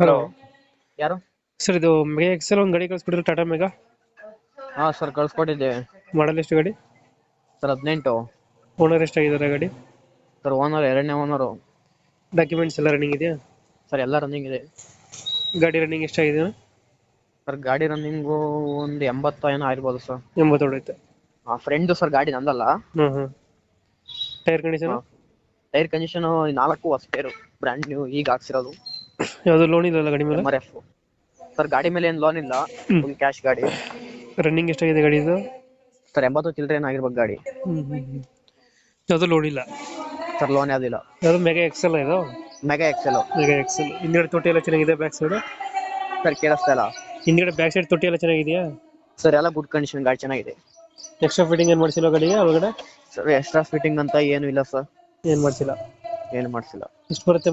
Hello. Hello. ಯಾರು? Sir ಇದು mega Excel ಒಂದು ಗಾಡಿ ಕಳಿಸ್ಬಿಟ್ಟಿದ್ರು ಟಾಟಾ ಮೆಗಾ. ಹಾ ಸರ್, ಕಳ್ಸ್ಕೊಟ್ಟಿದ್ದೇವೆ. ಮಾಡಲ್ ಎಷ್ಟು ಗಾಡಿ? ಸರ್ 18. ಓನರ್ ಎಷ್ಟಾಗಿದ್ದಾರೆ ಗಾಡಿ? ಸರ್ ಓನರ್, ಎರಡನೇ ಓನರು. ಡಾಕ್ಯುಮೆಂಟ್ಸ್ ಎಲ್ಲ ರನ್ನಿಂಗ್ ಇದೆಯಾ? ಸರ್ ಎಲ್ಲ ರನ್ನಿಂಗ್ ಇದೆ. ಗಾಡಿ ರನ್ನಿಂಗ್ ಎಷ್ಟಾಗಿದೆ? ಸರ್ ಗಾಡಿ ರನ್ನಿಂಗು ಒಂದು 80 ಏನೋ ಆಗಿರ್ಬೋದು ಸರ್. 80 ಹೊಡೈತೆ. ಫ್ರೆಂಡ್ ಸರ್, ಗಾಡಿ ನಂದಲ್ಲ. Hmm. Tyre condition? Tyre condition 4 ಹೊಸ ಟೈರು, ಬ್ರ್ಯಾಂಡ್ ನ್ಯೂ, ಈಗ ಹಾಕ್ಸಿರೋದು. ಯಾವುದು ಲೋನ್ ಇಲ್ಲ ಗಾಡಿ ಮೇಲೆ? MRF. ಸರ್ ಗಾಡಿ ಮೇಲೆ ಏನು ಲೋನ್ ಇಲ್ಲ, ಫುಲ್ ಕ್ಯಾಶ್ ಗಾಡಿ. ರನ್ನಿಂಗ್ ಎಷ್ಟಾಗಿದೆ ಗಾಡಿ ಇದು? ಸರ್ 80 ಚಿಲ್ಲರೆ ಏನೋ ಆಗಿರ್ಬೇಕು ಗಾಡಿ. ಯಾವುದು ಲೋನ್ ಇಲ್ಲ? ಸರ್ ಲೋನ್ ಯಾವುದಿಲ್ಲ. ಯಾವುದು ಮೆಗಾ ಎಕ್ಸೆಲ್ ಇದು? Mega excel. ಮೆಗಾ ಎಕ್ಸೆಲ್ ಹಿಂದ್ಗಡೆ ತೊಟ್ಟಿ ಎಲ್ಲ ಚೆನ್ನಾಗಿದೆ, ಬ್ಯಾಕ್ ಸೈಡ್? ಸರ್ ಕೇಳಿಸ್ತಾ ಇಲ್ಲ. ಹಿಂದ್ಗಡೆ ಬ್ಯಾಕ್ ಸೈಡ್ ತೊಟ್ಟಿ ಎಲ್ಲ ಚೆನ್ನಾಗಿದೆಯಾ? ಸರ್ ಎಲ್ಲ ಗುಡ್ ಕಂಡೀಷನ್, ಗಾಡಿ ಚೆನ್ನಾಗಿದೆ. ಎಕ್ಸ್ಟ್ರಾ ಫಿಟ್ಟಿಂಗ್ ಏನು ಮಾಡಿಸಿಲ್ಲ ಗಾಡಿಗೆ ಒಳಗಡೆ? ಸರ್ ಎಕ್ಸ್ಟ್ರಾ ಫಿಟ್ಟಿಂಗ್ ಅಂತ ಏನು ಇಲ್ಲ ಸರ್. ಏನು ಮಾಡಿಸಿಲ್ಲ? ಏನು ಮಾಡಿಸಿಲ್ಲ. ಎಷ್ಟು ಬರುತ್ತೆ?